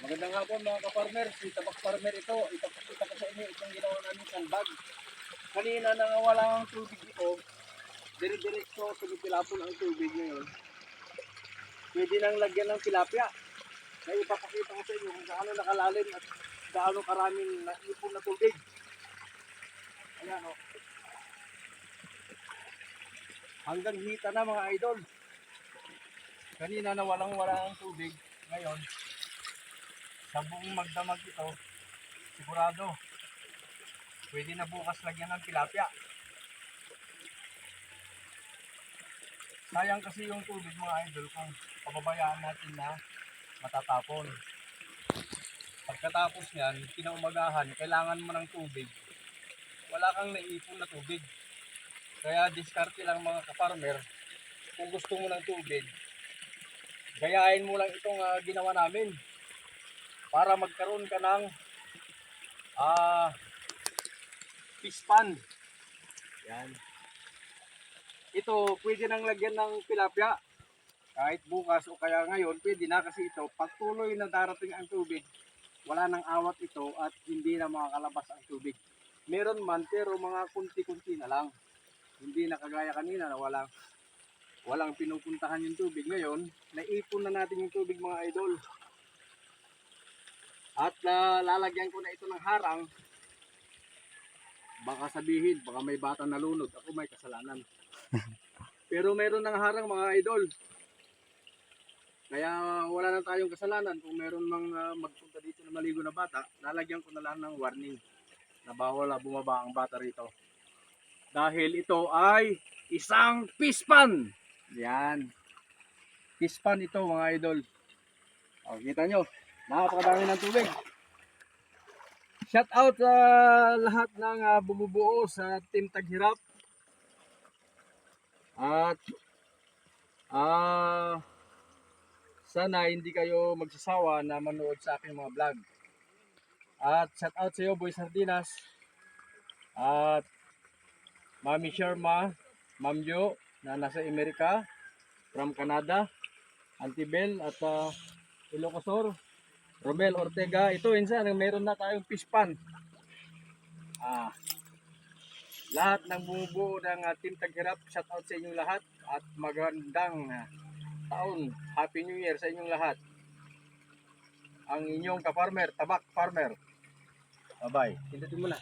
Magandang hapon mga ka-farmer, si Tabak Farmer ito. Ipapakita ko sa inyo itong ginawa namin sandbag. Kanina nangawala ang tubig ito, dire-diretso tumipilapon ang tubig ngayon. Pwede nang lagyan ng tilapia. Kaya ipapakita ko sa inyo kung gaano nakalalim at gaano karaming naipon na tubig. Ayan o. Hanggang hita na mga idol. Kanina nawalang-wala ang tubig. Ngayon, sa buong magdamag ito, sigurado, pwede na bukas lagyan ng tilapia. Sayang kasi yung tubig mga idol kung pababayaan natin na matatapon. Pagkatapos yan, kinaumagahan, kailangan mo ng tubig. Wala kang naipon na tubig. Kaya diskarte lang mga ka-farmer, kung gusto mo ng tubig, gayahin mo lang itong ginawa namin. Para magkaroon ka ng fish pan. Yan. Ito, pwede nang lagyan ng tilapia. Kahit bukas o kaya ngayon, pwede na kasi ito, pagtuloy na darating ang tubig, wala nang awat ito at hindi na makakalabas ang tubig. Meron man, pero mga kunti-kunti na lang. Hindi na kagaya kanina na walang pinupuntahan yung tubig. Ngayon, naipon na natin yung tubig mga idol. At lalagyan ko na ito ng harang. Baka sabihin, baka may bata nalunod. Ako may kasalanan. Pero meron ng harang mga idol. Kaya wala na tayong kasalanan. Kung meron mang magpunta dito na maligo na bata, lalagyan ko na lang ng warning na bawal bumaba ang bata rito. Dahil ito ay isang fish pan. Yan. Fish pan ito mga idol. O, kita nyo. Napakadami ng tubig. Shout out sa lahat ng bumubuo sa Team Taghirap. At sana hindi kayo magsasawa na manood sa aking mga vlog. At shout out sa iyo Boy Sardinas. At Mami Sharma, Ma'am Jo na nasa Amerika, from Canada, Auntie Bell at Ilocosor, Romel Ortega. Ito insan, meron na tayong fish pan. Lahat ng bumubuo ng Team Taghirap, shout out sa inyong lahat at magandang taon. Happy New Year sa inyong lahat. Ang inyong ka-farmer, Tabak Farmer. Bye-bye. Pindutin mo na.